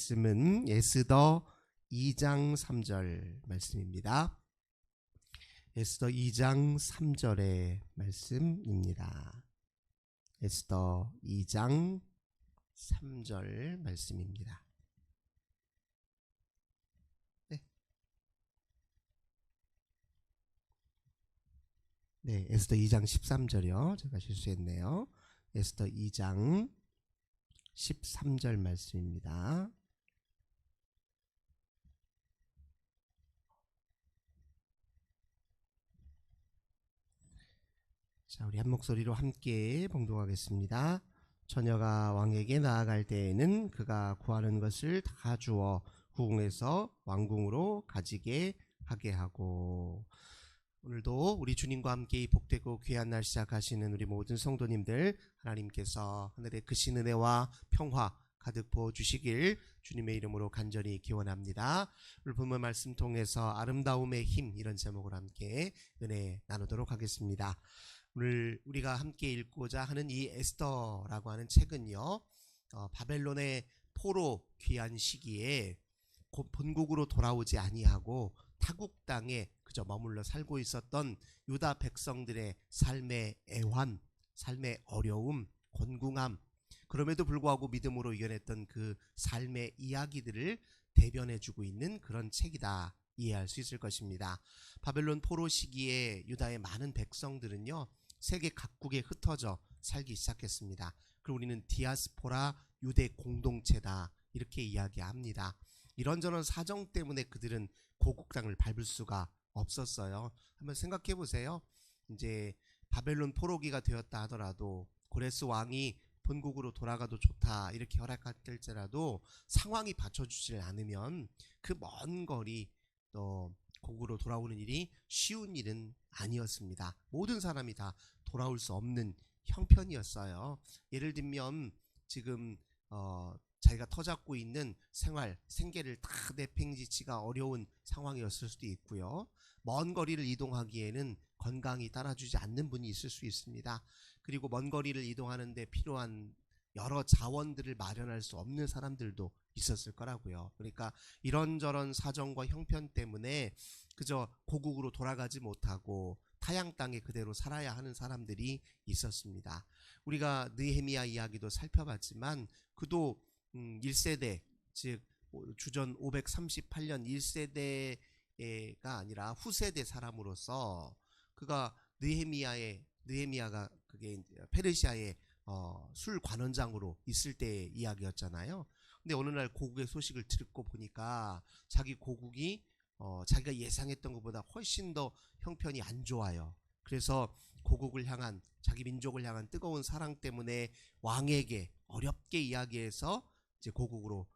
말씀은 에스더 2장 3절 말씀입니다. 에스더 2장 3절의 말씀입니다. 에스더 2장 3절 말씀입니다. 네, 에스더 2장 13절이요. 제가 실수했네요. 에스더 2장 13절 말씀입니다. 자, 우리 한 목소리로 함께 봉독하겠습니다. 처녀가 왕에게 나아갈 때에는 그가 구하는 것을 다 주어 후궁에서 왕궁으로 가지게 하게 하고. 오늘도 우리 주님과 함께 이 복되고 귀한 날 시작하시는 우리 모든 성도님들, 하나님께서 하늘의 크신 은혜와 평화 가득 부어주시길 주님의 이름으로 간절히 기원합니다. 오늘 본문 말씀 통해서 아름다움의 힘, 이런 제목으로 함께 은혜 나누도록 하겠습니다. 오늘 우리가 함께 읽고자 하는 이 에스더라고 하는 책은요, 바벨론의 포로 귀한 시기에 곧 본국으로 돌아오지 아니하고 타국 땅에 그저 머물러 살고 있었던 유다 백성들의 삶의 애환, 삶의 어려움, 곤궁함, 그럼에도 불구하고 믿음으로 이겨냈던 그 삶의 이야기들을 대변해주고 있는 그런 책이다, 이해할 수 있을 것입니다. 바벨론 포로 시기에 유다의 많은 백성들은요, 세계 각국에 흩어져 살기 시작했습니다. 그리고 우리는 디아스포라 유대 공동체다, 이렇게 이야기합니다. 이런저런 사정 때문에 그들은 고국 땅을 밟을 수가 없었어요. 한번 생각해 보세요. 이제 바벨론 포로기가 되었다 하더라도 고레스 왕이 본국으로 돌아가도 좋다 이렇게 허락할지라도 상황이 받쳐주질 않으면 그 먼 거리 또 고국으로 돌아오는 일이 쉬운 일은 아니었습니다. 모든 사람이 다 돌아올 수 없는 형편이었어요. 예를 들면 지금 자기가 터잡고 있는 생활, 생계를 다 내팽지치가 어려운 상황이었을 수도 있고요. 먼 거리를 이동하기에는 건강이 따라주지 않는 분이 있을 수 있습니다. 그리고 먼 거리를 이동하는데 필요한 여러 자원들을 마련할 수 없는 사람들도 있었을 거라고요. 그러니까 이런저런 사정과 형편 때문에 그저 고국으로 돌아가지 못하고 타양 땅에 그대로 살아야 하는 사람들이 있었습니다. 우리가 느헤미야 이야기도 살펴봤지만 그도 1세대, 즉 주전 538년 1세대가 아니라 후세대 사람으로서 그가 느헤미야가 그게 페르시아의 술 관원장으로 있을 때의 이야기였잖아요. 근데 어느 날 고국의 소식을 듣고 보니까 자기 고국이 자기가 예상했던 것보다 훨씬 더 형편이 안 좋아요. 그래서 고국을 향한, 자기 민족을 향한 뜨거운 사랑 때문에 왕에게 어렵게 이야기해서 이제 고국으로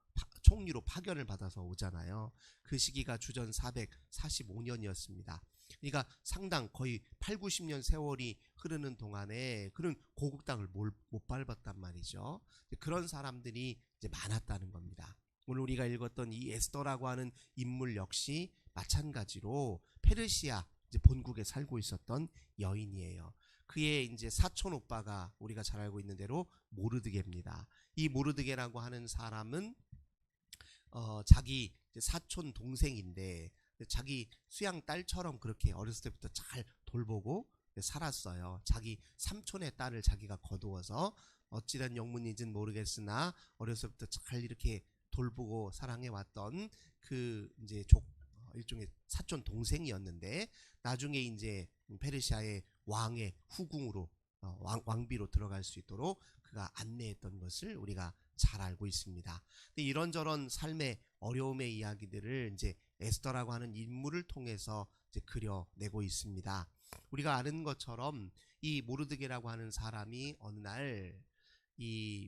총리로 파견을 받아서 오잖아요. 그 시기가 주전 445년이었습니다. 그러니까 상당 거의 8, 90년 세월이 흐르는 동안에 그는 고국 땅을 못 밟았단 말이죠. 그런 사람들이 이제 많았다는 겁니다. 오늘 우리가 읽었던 이 에스더라고 하는 인물 역시 마찬가지로 페르시아 이제 본국에 살고 있었던 여인이에요. 그의 이제 사촌 오빠가 우리가 잘 알고 있는 대로 모르드게입니다. 이 모르드게라고 하는 사람은 자기 사촌 동생인데 자기 수양 딸처럼 그렇게 어렸을 때부터 잘 돌보고 살았어요. 자기 삼촌의 딸을 자기가 거두어서 어찌된 영문인지는 모르겠으나 어렸을 때부터 잘 이렇게 돌보고 사랑해왔던 그 이제 일종의 사촌 동생이었는데 나중에 이제 페르시아의 왕의 후궁으로 왕비로 들어갈 수 있도록 그가 안내했던 것을 우리가 잘 알고 있습니다. 근데 이런저런 삶의 어려움의 이야기들을 이제 에스더라고 하는 인물을 통해서 이제 그려내고 있습니다. 우리가 아는 것처럼 이 모르드게라고 하는 사람이 어느 날 이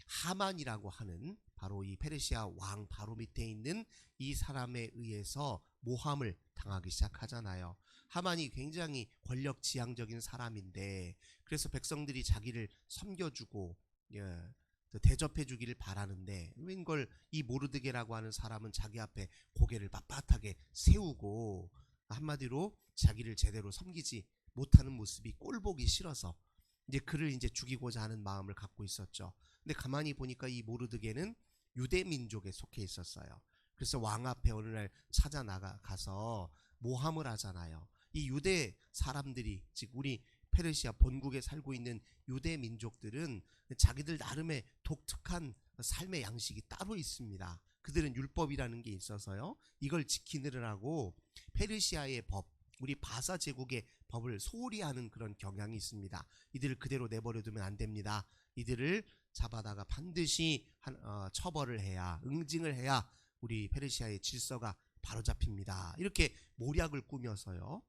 하만이라고 하는 바로 이 페르시아 왕 바로 밑에 있는 이 사람에 의해서 모함을 당하기 시작하잖아요. 하만이 굉장히 권력지향적인 사람인데 그래서 백성들이 자기를 섬겨주고 대접해주기를 바라는데 웬걸 이 모르드게라고 하는 사람은 자기 앞에 고개를 빳빳하게 세우고 한마디로 자기를 제대로 섬기지 못하는 모습이 꼴보기 싫어서 이제 그를 이제 죽이고자 하는 마음을 갖고 있었죠. 근데 가만히 보니까 이 모르드게는 유대 민족에 속해 있었어요. 그래서 왕 앞에 어느 날 찾아 나가서 모함을 하잖아요. 이 유대 사람들이, 즉 우리 페르시아 본국에 살고 있는 유대 민족들은 자기들 나름의 독특한 삶의 양식이 따로 있습니다. 그들은 율법이라는 게 있어서요, 이걸 지키느라고 페르시아의 법, 우리 바사 제국의 법을 소홀히 하는 그런 경향이 있습니다. 이들을 그대로 내버려두면 안 됩니다. 이들을 잡아다가 반드시 처벌을 해야, 응징을 해야 우리 페르시아의 질서가 바로잡힙니다. 이렇게 모략을 꾸며서요,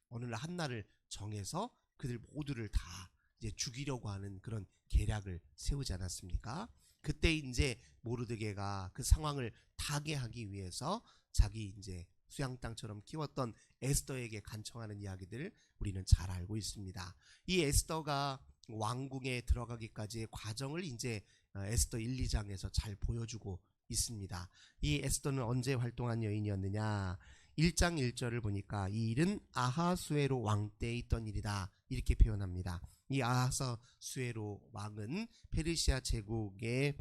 어느 날 한날을 정해서 그들 모두를 다 이제 죽이려고 하는 그런 계략을 세우지 않았습니까? 그때 이제 모르드게가 그 상황을 타개하기 위해서 자기 이제 수양 땅처럼 키웠던 에스더에게 간청하는 이야기들 우리는 잘 알고 있습니다. 이 에스더가 왕궁에 들어가기까지의 과정을 이제 에스더 1, 2장에서 잘 보여주고 있습니다. 이 에스더는 언제 활동한 여인이었느냐? 1장 1절을 보니까 이 일은 아하수에로 왕 때에 있던 일이다, 이렇게 표현합니다. 이 아하수에로 왕은 페르시아 제국의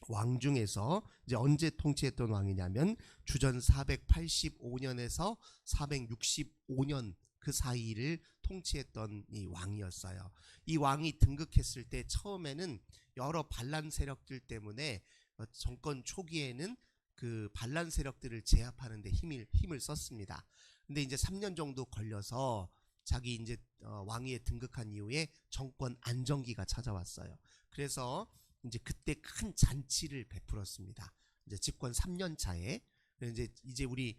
왕 중에서 이제 언제 통치했던 왕이냐면 주전 485년에서 465년 그 사이를 통치했던 이 왕이었어요. 이 왕이 등극했을 때 처음에는 여러 반란 세력들 때문에 정권 초기에는 그 반란 세력들을 제압하는 데 힘을 썼습니다. 근데 이제 3년 정도 걸려서 자기 이제 왕위에 등극한 이후에 정권 안정기가 찾아왔어요. 그래서 이제 그때 큰 잔치를 베풀었습니다. 이제 집권 3년 차에 이제 우리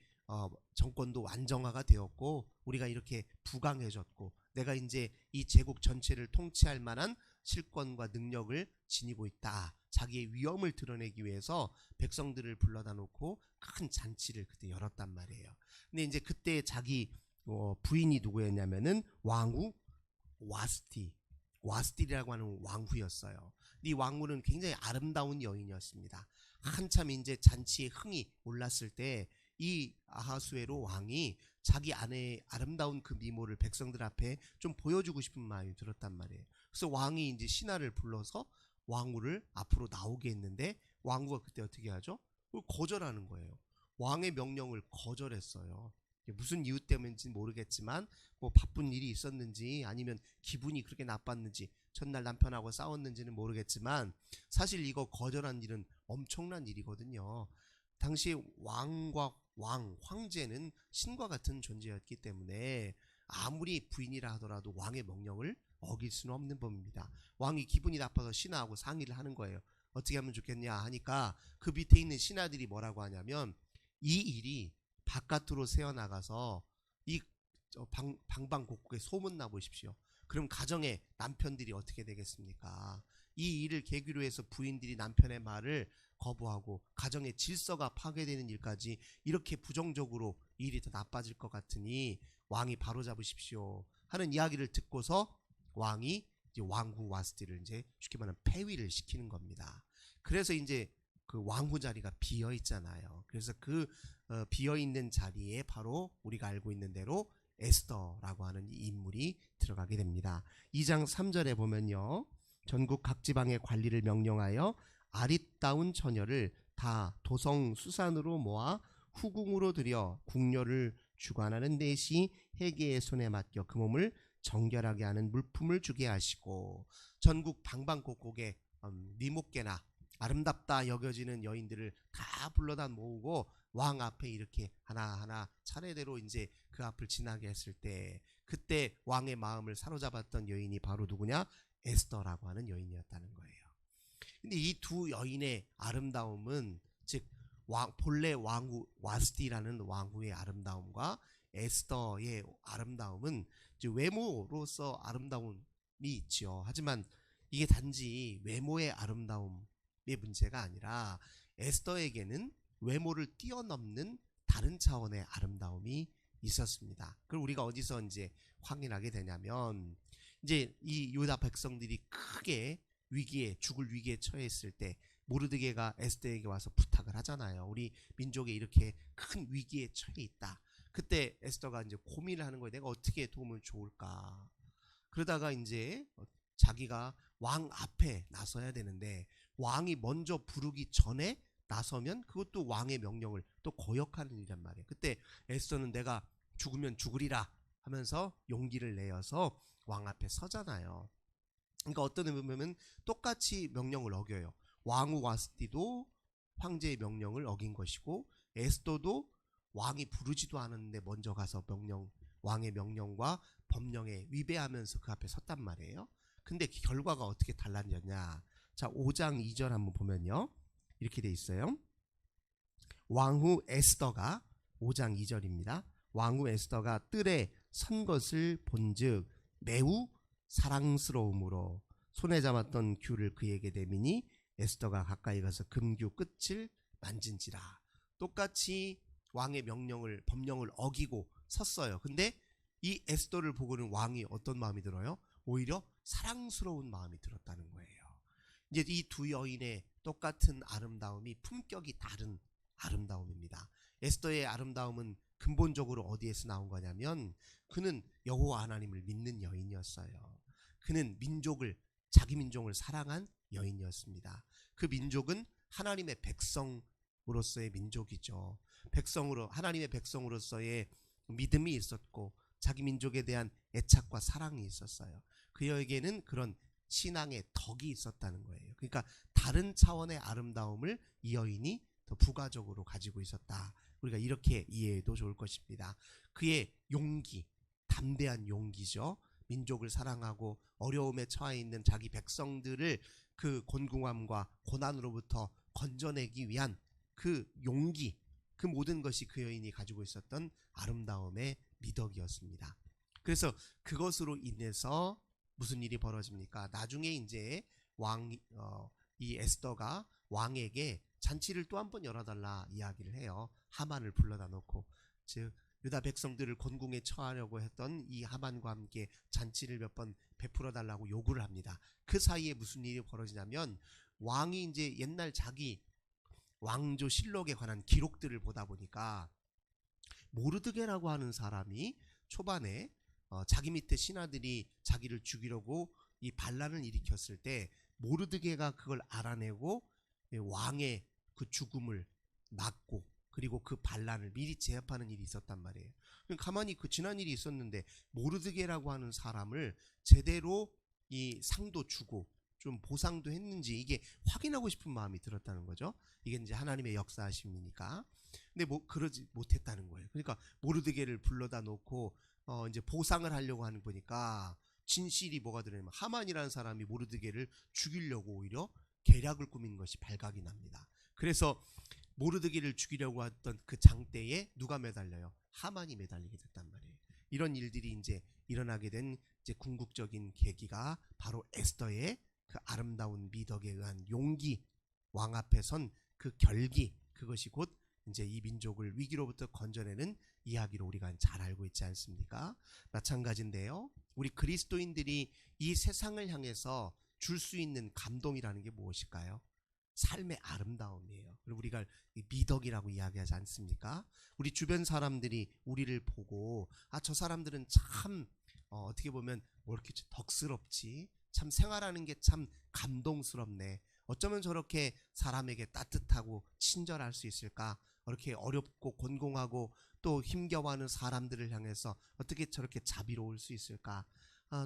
정권도 안정화가 되었고 우리가 이렇게 부강해졌고 내가 이제 이 제국 전체를 통치할 만한 실권과 능력을 지니고 있다, 자기의 위엄을 드러내기 위해서 백성들을 불러다 놓고 큰 잔치를 그때 열었단 말이에요. 근데 이제 그때 자기 부인이 누구였냐면은 왕후 와스티라고 하는 왕후였어요. 이 왕후는 굉장히 아름다운 여인이었습니다. 한참 이제 잔치에 흥이 올랐을 때 이 아하수에로 왕이 자기 아내의 아름다운 그 미모를 백성들 앞에 좀 보여주고 싶은 마음이 들었단 말이에요. 그래서 왕이 이제 신하를 불러서 왕후를 앞으로 나오게 했는데 왕후가 그때 어떻게 하죠? 거절하는 거예요. 왕의 명령을 거절했어요. 무슨 이유 때문인지 모르겠지만 뭐 바쁜 일이 있었는지 아니면 기분이 그렇게 나빴는지 전날 남편하고 싸웠는지는 모르겠지만 사실 이거 거절한 일은 엄청난 일이거든요. 당시 황제는 신과 같은 존재였기 때문에 아무리 부인이라 하더라도 왕의 명령을 어길 수는 없는 법입니다. 왕이 기분이 나빠서 신하하고 상의를 하는 거예요. 어떻게 하면 좋겠냐 하니까 그 밑에 있는 신하들이 뭐라고 하냐면 이 일이 바깥으로 새어나가서 이 방방곡곡에 소문나 보십시오. 그럼 가정의 남편들이 어떻게 되겠습니까? 이 일을 계기로 해서 부인들이 남편의 말을 거부하고 가정의 질서가 파괴되는 일까지 이렇게 부정적으로 일이 더 나빠질 것 같으니 왕이 바로잡으십시오 하는 이야기를 듣고서 왕이 이제 왕후 와스티를 이제 쉽게 말하면 폐위를 시키는 겁니다. 그래서 이제 그 왕후 자리가 비어 있잖아요. 그래서 그 비어 있는 자리에 바로 우리가 알고 있는 대로 에스더라고 하는 이 인물이 들어가게 됩니다. 2장 3절에 보면요, 전국 각 지방의 관리를 명령하여 아리따운 처녀를 다 도성 수산으로 모아 후궁으로 들여 궁녀를 주관하는 넷이 해계의 손에 맡겨 그 몸을 정결하게 하는 물품을 주게 하시고 전국 방방곡곡에 미목계나 아름답다 여겨지는 여인들을 다 불러다 모으고 왕 앞에 이렇게 하나하나 차례대로 이제 그 앞을 지나게 했을 때 그때 왕의 마음을 사로잡았던 여인이 바로 누구냐? 에스더라고 하는 여인이었다는 거예요. 근데 이 두 여인의 아름다움은 즉 본래 왕후 와스티라는 왕후의 아름다움과 에스더의 아름다움은 이제 외모로서 아름다움이 있죠. 하지만 이게 단지 외모의 아름다움의 문제가 아니라 에스더에게는 외모를 뛰어넘는 다른 차원의 아름다움이 있었습니다. 그걸 우리가 어디서 이제 확인하게 되냐면 이제 이 유다 백성들이 크게 죽을 위기에 처했을 때 모르드게가 에스더에게 와서 부탁을 하잖아요. 우리 민족에 이렇게 큰 위기에 처해 있다. 그때 에스더가 이제 고민을 하는 거예요. 내가 어떻게 도움을 좋을까? 그러다가 이제 자기가 왕 앞에 나서야 되는데 왕이 먼저 부르기 전에 나서면 그것도 왕의 명령을 또 거역하는 일이란 말이에요. 그때 에스더는 내가 죽으면 죽으리라 하면서 용기를 내어서 왕 앞에 서잖아요. 그러니까 어떤 의미에 보면 똑같이 명령을 어겨요. 왕후 와스티도 황제의 명령을 어긴 것이고, 에스더도 왕이 부르지도 않았는데 먼저 가서 왕의 명령과 법령에 위배하면서 그 앞에 섰단 말이에요. 근데 결과가 어떻게 달라졌냐? 자, 5장 2절 한번 보면요, 이렇게 돼 있어요. 왕후 에스더가, 5장 2절입니다. 왕후 에스더가 뜰에 선 것을 본즉 매우 사랑스러움으로 손에 잡았던 귤을 그에게 대미니 에스더가 가까이 가서 금규 끝을 만진지라. 똑같이 왕의 법령을 어기고 섰어요. 근데 이 에스더를 보고는 왕이 어떤 마음이 들어요? 오히려 사랑스러운 마음이 들었다는 거예요. 이제 이 두 여인의 똑같은 아름다움이 품격이 다른 아름다움입니다. 에스더의 아름다움은 근본적으로 어디에서 나온 거냐면, 그는 여호와 하나님을 믿는 여인이었어요. 그는 자기 민족을 사랑한 여인이었습니다. 그 민족은 하나님의 백성으로서의 민족이죠. 하나님의 백성으로서의 믿음이 있었고 자기 민족에 대한 애착과 사랑이 있었어요. 그에게는 그런 신앙의 덕이 있었다는 거예요. 그러니까 다른 차원의 아름다움을 이 여인이 더 부가적으로 가지고 있었다. 우리가 이렇게 이해해도 좋을 것입니다. 그의 용기, 담대한 용기죠. 민족을 사랑하고 어려움에 처해 있는 자기 백성들을 그 곤궁함과 고난으로부터 건져내기 위한 그 용기, 그 모든 것이 그 여인이 가지고 있었던 아름다움의 미덕이었습니다. 그래서 그것으로 인해서 무슨 일이 벌어집니까? 나중에 이제 이 에스더가 왕에게 잔치를 또 한 번 열어달라 이야기를 해요. 하만을 불러다 놓고, 즉 유다 백성들을 곤궁에 처하려고 했던 이 하만과 함께 잔치를 몇 번 베풀어 달라고 요구를 합니다. 그 사이에 무슨 일이 벌어지냐면, 왕이 이제 옛날 자기 왕조 실록에 관한 기록들을 보다 보니까 모르드게라고 하는 사람이 초반에 자기 밑에 신하들이 자기를 죽이려고 이 반란을 일으켰을 때 모르드게가 그걸 알아내고 왕의 그 죽음을 막고, 그리고 그 반란을 미리 제압하는 일이 있었단 말이에요. 가만히 그 지난 일이 있었는데 모르드게라고 하는 사람을 제대로 이 상도 주고 좀 보상도 했는지 이게 확인하고 싶은 마음이 들었다는 거죠. 이게 이제 하나님의 역사하심이니까. 근데 그러지 못했다는 거예요. 그러니까 모르드게를 불러다 놓고 이제 보상을 하려고 하는 거니까 진실이 뭐가 들어있냐면, 하만이라는 사람이 모르드게를 죽이려고 오히려 계략을 꾸민 것이 발각이 납니다. 그래서 모르드게를 죽이려고 했던 그 장대에 누가 매달려요? 하만이 매달리게 됐단 말이에요. 이런 일들이 이제 일어나게 된 이제 궁극적인 계기가 바로 에스더의 그 아름다운 미덕에 의한 용기, 왕 앞에 선 그 결기, 그것이 곧 이제 이 민족을 위기로부터 건져내는 이야기로 우리가 잘 알고 있지 않습니까? 마찬가지인데요. 우리 그리스도인들이 이 세상을 향해서 줄 수 있는 감동이라는 게 무엇일까요? 삶의 아름다움이에요. 그리고 우리가 미덕이라고 이야기하지 않습니까? 우리 주변 사람들이 우리를 보고, 저 사람들은 참 어떻게 보면 뭐 이렇게 덕스럽지, 참 생활하는 게 참 감동스럽네, 어쩌면 저렇게 사람에게 따뜻하고 친절할 수 있을까, 이렇게 어렵고 곤궁하고 또 힘겨워하는 사람들을 향해서 어떻게 저렇게 자비로울 수 있을까,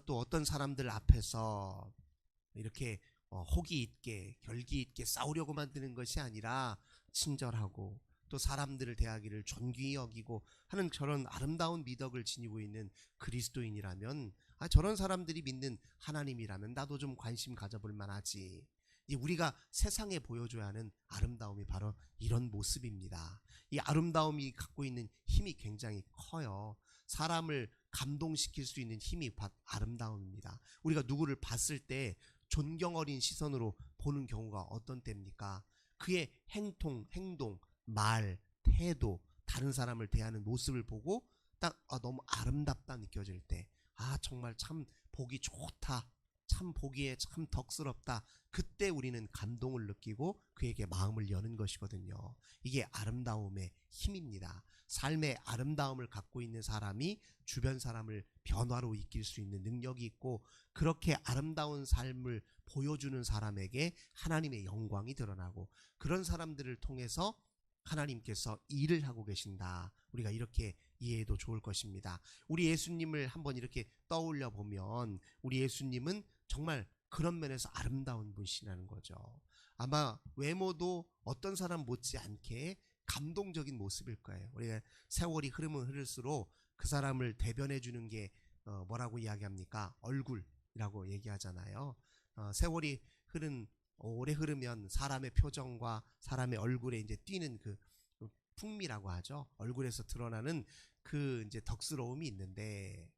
또 어떤 사람들 앞에서 이렇게 호기 있게 결기 있게 싸우려고 만드는 것이 아니라 친절하고 또 사람들을 대하기를 존귀히 여기고 하는 저런 아름다운 미덕을 지니고 있는 그리스도인이라면, 저런 사람들이 믿는 하나님이라면 나도 좀 관심 가져볼 만하지. 우리가 세상에 보여줘야 하는 아름다움이 바로 이런 모습입니다. 이 아름다움이 갖고 있는 힘이 굉장히 커요. 사람을 감동시킬 수 있는 힘이 아름다움입니다. 우리가 누구를 봤을 때 존경 어린 시선으로 보는 경우가 어떤 때입니까? 그의 행동, 말, 태도, 다른 사람을 대하는 모습을 보고 딱 너무 아름답다 느껴질 때, 정말 참 보기 좋다, 참 보기에 참 덕스럽다. 그때 우리는 감동을 느끼고 그에게 마음을 여는 것이거든요. 이게 아름다움의 힘입니다. 삶의 아름다움을 갖고 있는 사람이 주변 사람을 변화로 이끌 수 있는 능력이 있고, 그렇게 아름다운 삶을 보여주는 사람에게 하나님의 영광이 드러나고, 그런 사람들을 통해서 하나님께서 일을 하고 계신다. 우리가 이렇게 이해해도 좋을 것입니다. 우리 예수님을 한번 이렇게 떠올려 보면 우리 예수님은 정말 그런 면에서 아름다운 분이시라는 거죠. 아마 외모도 어떤 사람 못지않게 감동적인 모습일 거예요. 우리가 세월이 흐르면 흐를수록 그 사람을 대변해 주는 게 뭐라고 이야기합니까? 얼굴이라고 얘기하잖아요. 세월이 오래 흐르면 사람의 표정과 사람의 얼굴에 이제 띄는 그 풍미라고 하죠. 얼굴에서 드러나는 그 이제 덕스러움이 있는데,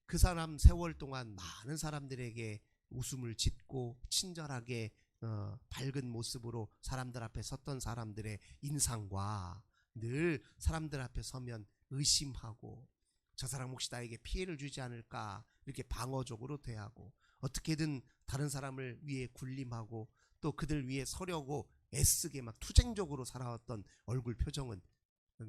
그 사람 세월 동안 많은 사람들에게 웃음을 짓고 친절하게 밝은 모습으로 사람들 앞에 섰던 사람들의 인상과, 늘 사람들 앞에 서면 의심하고 저 사람 혹시 나에게 피해를 주지 않을까 이렇게 방어적으로 대하고, 어떻게든 다른 사람을 위해 군림하고 또 그들 위해 서려고 애쓰게 막 투쟁적으로 살아왔던 얼굴 표정은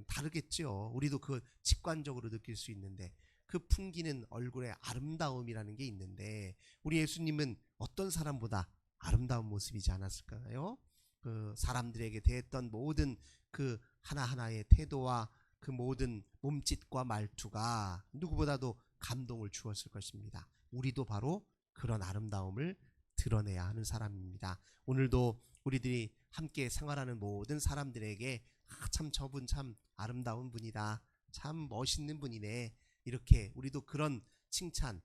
다르겠죠. 우리도 그 직관적으로 느낄 수 있는데, 그 풍기는 얼굴의 아름다움이라는 게 있는데, 우리 예수님은 어떤 사람보다 아름다운 모습이지 않았을까요? 그 사람들에게 대했던 모든 그 하나하나의 태도와 그 모든 몸짓과 말투가 누구보다도 감동을 주었을 것입니다. 우리도 바로 그런 아름다움을 드러내야 하는 사람입니다. 오늘도 우리들이 함께 생활하는 모든 사람들에게 참 저분 참 아름다운 분이다, 참 멋있는 분이네, 이렇게 우리도 그런 칭찬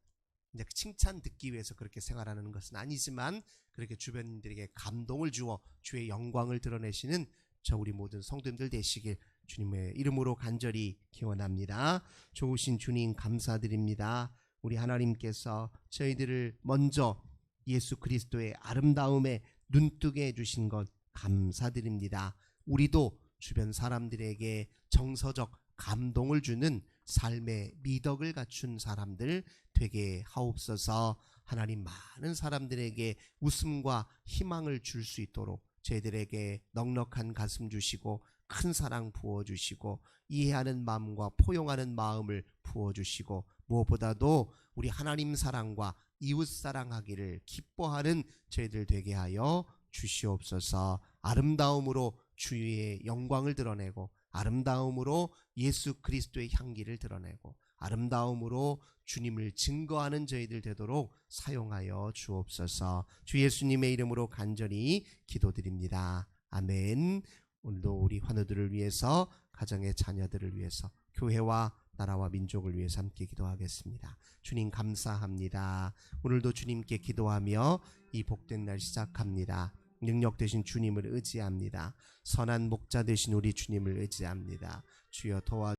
듣기 위해서 그렇게 생활하는 것은 아니지만, 그렇게 주변인들에게 감동을 주어 주의 영광을 드러내시는 저 우리 모든 성도님들 되시길 주님의 이름으로 간절히 기원합니다. 좋으신 주님 감사드립니다. 우리 하나님께서 저희들을 먼저 예수 그리스도의 아름다움에 눈뜨게 해주신 것 감사드립니다. 우리도 주변 사람들에게 정서적 감동을 주는 삶의 미덕을 갖춘 사람들 되게 하옵소서. 하나님, 많은 사람들에게 웃음과 희망을 줄 수 있도록 저희들에게 넉넉한 가슴 주시고 큰 사랑 부어주시고 이해하는 마음과 포용하는 마음을 부어주시고, 무엇보다도 우리 하나님 사랑과 이웃 사랑하기를 기뻐하는 저희들 되게 하여 주시옵소서. 아름다움으로 주의 영광을 드러내고, 아름다움으로 예수 그리스도의 향기를 드러내고, 아름다움으로 주님을 증거하는 저희들 되도록 사용하여 주옵소서. 주 예수님의 이름으로 간절히 기도드립니다. 아멘. 오늘도 우리 환우들을 위해서, 가정의 자녀들을 위해서, 교회와 나라와 민족을 위해서 함께 기도하겠습니다. 주님 감사합니다. 오늘도 주님께 기도하며 이 복된 날 시작합니다. 능력 되신 주님을 의지합니다. 선한 목자 되신 우리 주님을 의지합니다. 주여 도와